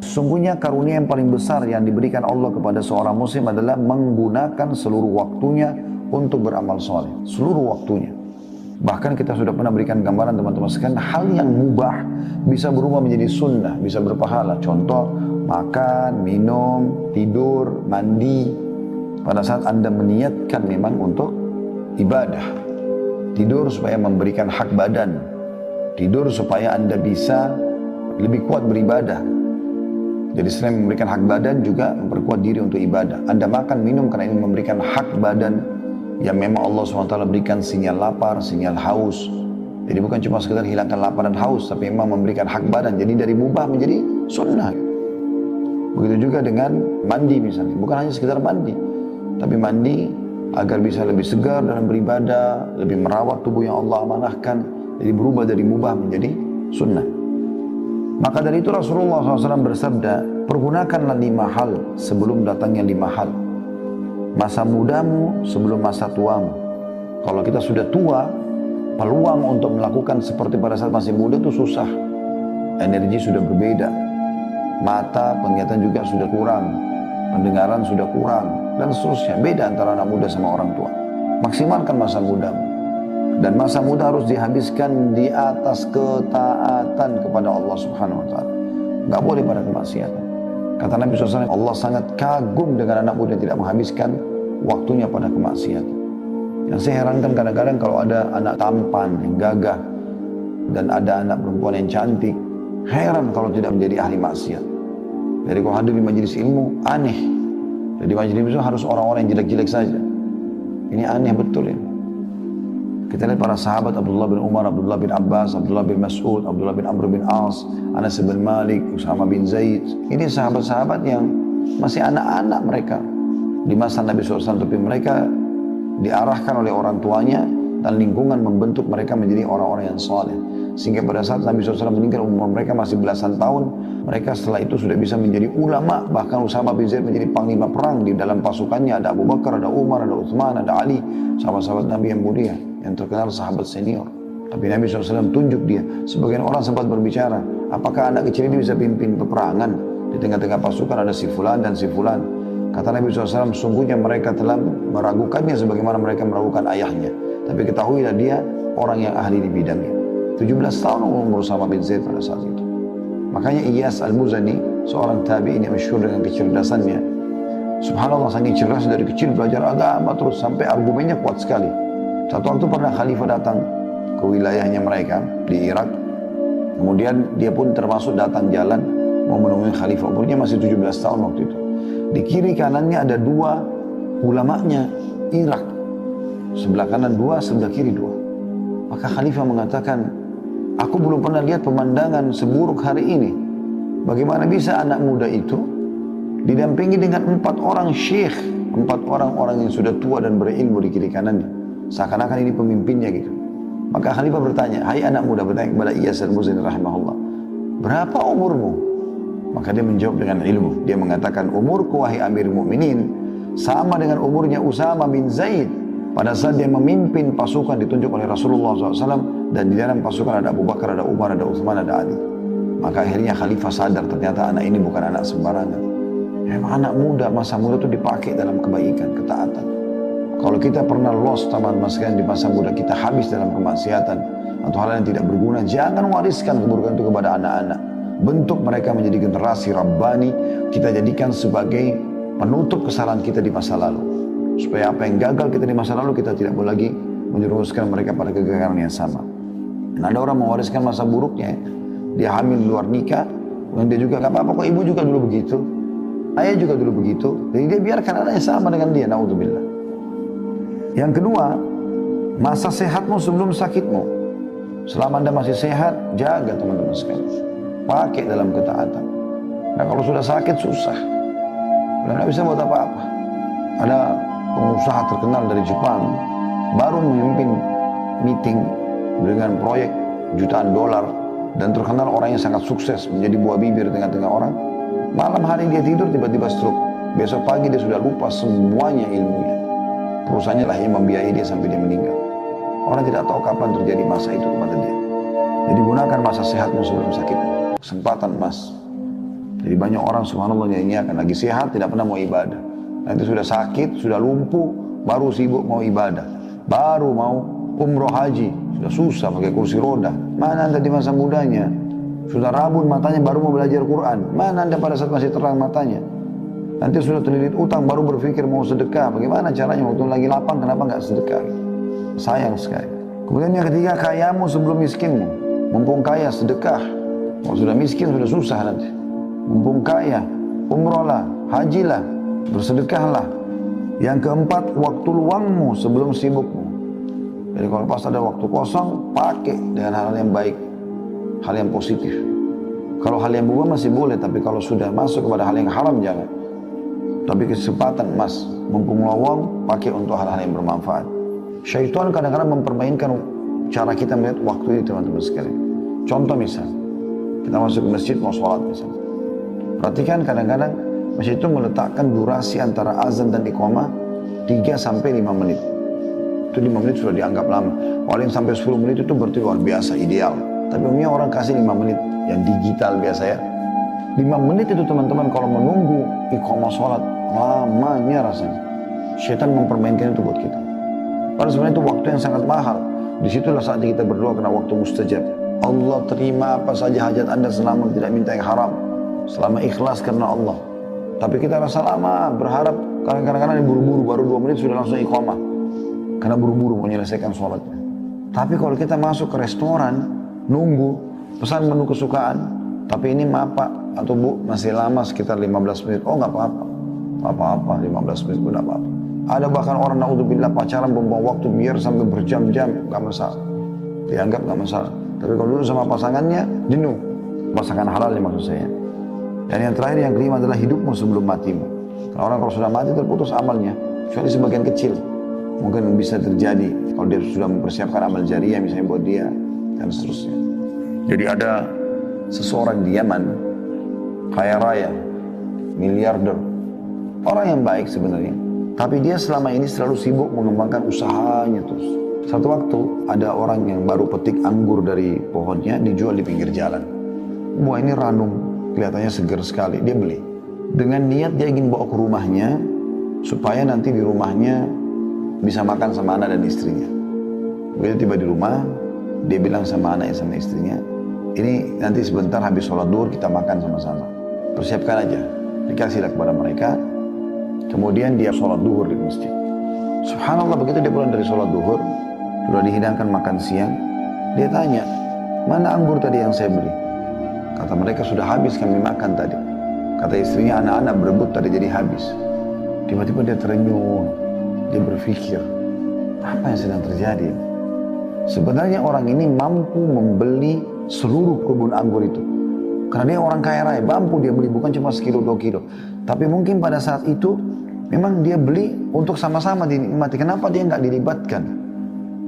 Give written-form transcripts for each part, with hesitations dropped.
Sesungguhnya karunia yang paling besar yang diberikan Allah kepada seorang muslim adalah menggunakan seluruh waktunya untuk beramal soleh. Seluruh waktunya. Bahkan kita sudah pernah berikan gambaran teman-teman sekalian, hal yang mubah bisa berubah menjadi sunnah, bisa berpahala. Contoh, makan, minum, tidur, mandi. Pada saat Anda meniatkan memang untuk ibadah. Tidur supaya memberikan hak badan. Tidur supaya Anda bisa lebih kuat beribadah. Jadi selain memberikan hak badan juga memperkuat diri untuk ibadah. Anda makan, minum karena ini memberikan hak badan yang memang Allah SWT berikan sinyal lapar, sinyal haus. Jadi bukan cuma sekedar hilangkan lapar dan haus, tapi memang memberikan hak badan. Jadi dari mubah menjadi sunnah. Begitu juga dengan mandi misalnya. Bukan hanya sekedar mandi, tapi mandi agar bisa lebih segar dalam beribadah, lebih merawat tubuh yang Allah amanahkan. Jadi berubah dari mubah menjadi sunnah. Maka dari itu Rasulullah SAW bersabda, pergunakanlah 5 hal sebelum datangnya 5 hal. Masa mudamu sebelum masa tuamu. Kalau kita sudah tua, peluang untuk melakukan seperti pada saat masih muda itu susah. Energi sudah berbeda. Mata, penglihatan juga sudah kurang. Pendengaran sudah kurang. Dan seterusnya. Beda antara anak muda sama orang tua. Maksimalkan masa mudamu. Dan masa muda harus dihabiskan di atas ketaatan kepada Allah Subhanahu wa Ta'ala. Nggak boleh pada kemaksiatan. Kata Nabi SAW, Allah sangat kagum dengan anak muda yang tidak menghabiskan waktunya pada kemaksiatan. Yang saya herankan kadang-kadang kalau ada anak tampan, yang gagah, dan ada anak perempuan yang cantik, heran kalau tidak menjadi ahli maksiat. Jadi kalau hadir di majelis ilmu, aneh. Jadi majelis ilmu harus orang-orang yang jelek-jelek saja. Ini aneh betul ini. Kita lihat para sahabat Abdullah bin Umar, Abdullah bin Abbas, Abdullah bin Mas'ud, Abdullah bin Amr bin As, Anas bin Malik, Usama bin Zaid. Ini sahabat-sahabat yang masih anak-anak mereka di masa Nabi SAW. Tapi mereka diarahkan oleh orang tuanya dan lingkungan membentuk mereka menjadi orang-orang yang saleh. Sehingga pada saat Nabi SAW meninggal, umur mereka masih belasan tahun. Mereka setelah itu sudah bisa menjadi ulama. Bahkan Usama bin Zaid menjadi panglima perang. Di dalam pasukannya ada Abu Bakar, ada Umar, ada Uthman, ada Ali. Sahabat-sahabat Nabi yang mulia, yang terkenal sahabat senior. Tapi Nabi SAW tunjuk dia. Sebagian orang sempat berbicara, apakah anak kecil ini bisa pimpin peperangan? Di tengah-tengah pasukan ada si fulan dan si fulan. Kata Nabi SAW, sungguhnya mereka telah meragukannya sebagaimana mereka meragukan ayahnya. Tapi ketahuilah dia orang yang ahli di bidangnya. 17 tahun umur Usama bin Zaid pada saat itu. Makanya Iyas al-Muzani, seorang tabi'in yang masyhur dengan kecerdasannya. Subhanallah, saking cerdas dari kecil belajar agama terus sampai argumennya kuat sekali. Satu waktu pernah khalifah datang ke wilayahnya mereka di Irak. Kemudian dia pun termasuk datang jalan mau menemui khalifah. Umurnya masih 17 tahun waktu itu. Di kiri kanannya ada 2 ulamanya Irak. Sebelah kanan 2, sebelah kiri 2. Maka khalifah mengatakan, aku belum pernah lihat pemandangan seburuk hari ini. Bagaimana bisa anak muda itu didampingi dengan 4 orang syekh, 4 orang-orang yang sudah tua dan berilmu di kiri kanannya. Seakan-akan ini pemimpinnya gitu. Maka khalifah bertanya, hai anak muda, bertanya kepada Iyas al-Muzani rahimahullah, berapa umurmu? Maka dia menjawab dengan ilmu. Dia mengatakan, umurku wahai Amir Mu'minin sama dengan umurnya Usama bin Zaid pada saat dia memimpin pasukan ditunjuk oleh Rasulullah SAW, dan di dalam pasukan ada Abu Bakar, ada Umar, ada Uthman, ada Ali. Maka akhirnya khalifah sadar ternyata anak ini bukan anak sembarangan. Memang anak muda, masa muda itu dipakai dalam kebaikan, ketaatan. Kalau kita pernah lost teman-teman sekalian di masa muda kita habis dalam kemaksiatan atau hal yang tidak berguna, jangan wariskan keburukan itu kepada anak-anak. Bentuk mereka menjadi generasi Rabbani, kita jadikan sebagai penutup kesalahan kita di masa lalu. Supaya apa yang gagal kita di masa lalu, kita tidak boleh lagi menjerumuskan mereka pada kegagalan yang sama. Dan ada orang mewariskan masa buruknya, dia hamil luar nikah, dan dia juga gak apa-apa kok, ibu juga dulu begitu, ayah juga dulu begitu, jadi dia biarkan anaknya sama dengan dia, naudzubillah. Yang kedua, masa sehatmu sebelum sakitmu. Selama Anda masih sehat, jaga teman-teman sekalian, pakai dalam ketaatan. Nah kalau sudah sakit susah, udah gak bisa buat apa-apa. Ada pengusaha terkenal dari Jepang baru memimpin meeting dengan proyek jutaan dolar dan terkenal orang yang sangat sukses, menjadi buah bibir tengah-tengah orang. Malam hari dia tidur tiba-tiba stroke, besok pagi dia sudah lupa semuanya ilmunya. Perusahaannya lah yang membiayai dia sampai dia meninggal. Orang tidak tahu kapan terjadi masa itu kepada dia. Jadi gunakan masa sehatmu sebelum sakit. Kesempatan emas. Jadi banyak orang subhanallah nyanyiakan lagi sehat tidak pernah mau ibadah. Nanti sudah sakit, sudah lumpuh, baru sibuk mau ibadah. Baru mau umroh haji, sudah susah pakai kursi roda. Mana anda di masa mudanya? Sudah rabun matanya baru mau belajar Quran. Mana anda pada saat masih terang matanya? Nanti sudah terlilit utang baru berpikir mau sedekah. Bagaimana caranya waktu lagi lapang kenapa nggak sedekah? Sayang sekali. Kemudian yang ketiga, kayamu sebelum miskinmu. Mumpung kaya sedekah. Kalau sudah miskin sudah susah nanti. Mumpung kaya, umrohlah, hajilah, bersedekahlah. Yang keempat, waktu luangmu sebelum sibukmu. Jadi kalau pas ada waktu kosong, pakai dengan hal yang baik, hal yang positif. Kalau hal yang berubah masih boleh, tapi kalau sudah masuk kepada hal yang haram jangan. Tapi kesempatan emas, mumpung lowong, pakai untuk hal-hal yang bermanfaat. Syaitan kadang-kadang mempermainkan cara kita melihat waktu ini teman-teman sekalian. Contoh misal, kita masuk ke masjid mau sholat misalnya. Perhatikan kadang-kadang masjid itu meletakkan durasi antara azan dan iqamah 3 sampai 5 menit. Itu 5 menit sudah dianggap lama. Kalau yang sampai 10 menit itu berarti luar biasa, ideal. Tapi umumnya orang kasih 5 menit, yang digital biasa ya. 5 menit itu teman-teman kalau menunggu iqamah sholat, lamanya rasanya. Syaitan mempermainkan itu buat kita. Padahal sebenarnya itu waktu yang sangat mahal. Disitulah saatnya kita berdoa karena waktu mustajab. Allah terima apa saja hajat anda selama tidak minta yang haram. Selama ikhlas karena Allah. Tapi kita rasa lama, berharap kadang-kadang buru-buru, baru 2 menit sudah langsung iqamah. Karena buru-buru mau menyelesaikan sholatnya. Tapi kalau kita masuk ke restoran, nunggu, pesan menu kesukaan, tapi ini maaf Pak, atau Bu, masih lama sekitar 15 menit. Oh nggak apa-apa. Apa-apa, 15 menit pun nggak apa-apa. Ada bahkan orang naudzubillah pacaran membuang waktu biar sampai berjam-jam, nggak masalah. Dianggap nggak masalah. Tapi kalau dulu sama pasangannya, jenuh. Pasangan halal ya maksud saya. Dan yang terakhir, yang kelima adalah hidupmu sebelum matimu. Karena orang kalau sudah mati terputus amalnya, kecuali sebagian kecil. Mungkin bisa terjadi kalau dia sudah mempersiapkan amal jariah misalnya buat dia, dan seterusnya. Jadi ada seseorang di Yaman, kaya raya, miliarder, orang yang baik sebenarnya. Tapi dia selama ini selalu sibuk mengembangkan usahanya terus. Satu waktu ada orang yang baru petik anggur dari pohonnya dijual di pinggir jalan. Wah ini ranum, kelihatannya segar sekali, dia beli. Dengan niat dia ingin bawa ke rumahnya, supaya nanti di rumahnya bisa makan sama anak dan istrinya. Begitu tiba di rumah, dia bilang sama anaknya sama istrinya, ini nanti sebentar habis sholat duhur kita makan sama-sama. Persiapkan aja, dikasihlah kepada mereka. Kemudian dia sholat duhur di masjid. Subhanallah begitu dia pulang dari sholat duhur, sudah dihidangkan makan siang, dia tanya, mana anggur tadi yang saya beli? Kata mereka sudah habis kami makan tadi. Kata istrinya anak-anak berebut tadi jadi habis. Tiba-tiba dia terenyuh, dia berpikir, apa yang sedang terjadi? Sebenarnya orang ini mampu membeli seluruh kebun anggur itu. Karena dia orang kaya raya, mampu dia beli bukan cuma sekilo 2 kilo. Tapi mungkin pada saat itu memang dia beli untuk sama-sama dinikmati. Kenapa dia nggak dilibatkan?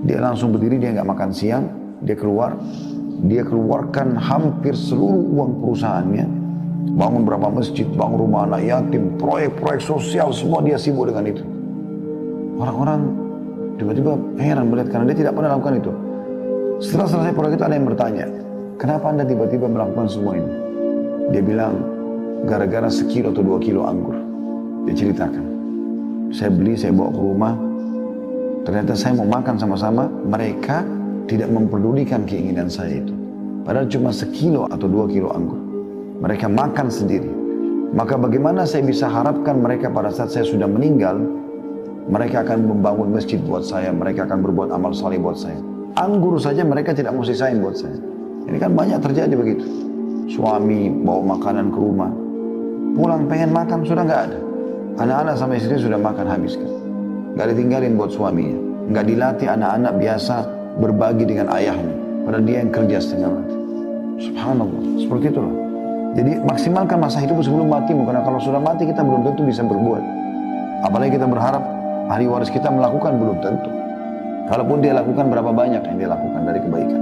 Dia langsung berdiri, dia nggak makan siang, dia keluar, dia keluarkan hampir seluruh uang perusahaannya, bangun berapa masjid, bangun rumah anak yatim, proyek-proyek sosial, semua dia sibuk dengan itu. Orang-orang tiba-tiba heran melihat karena dia tidak pernah lakukan itu. Setelah selesai proyek itu ada yang bertanya, kenapa anda tiba-tiba melakukan semua ini? Dia bilang, gara-gara sekilo atau 2 kilo anggur. Dia ceritakan, saya beli, saya bawa ke rumah, ternyata saya mau makan sama-sama, mereka tidak memperdulikan keinginan saya itu. Padahal cuma sekilo atau 2 kilo anggur. Mereka makan sendiri. Maka bagaimana saya bisa harapkan mereka pada saat saya sudah meninggal, mereka akan membangun masjid buat saya, mereka akan berbuat amal saleh buat saya. Anggur saja mereka tidak mau sisain buat saya. Ini kan banyak terjadi begitu. Suami bawa makanan ke rumah, pulang pengen makan sudah nggak ada. Anak-anak sama istri sudah makan habis kan. Nggak ditinggalin buat suaminya. Nggak dilatih anak-anak biasa berbagi dengan ayahnya. Padahal dia yang kerja setengah mati. Subhanallah, seperti itulah. Jadi maksimalkan masa hidup sebelum matimu. Karena kalau sudah mati kita belum tentu bisa berbuat. Apalagi kita berharap ahli waris kita melakukan, belum tentu. Kalaupun dia lakukan, berapa banyak yang dia lakukan dari kebaikan.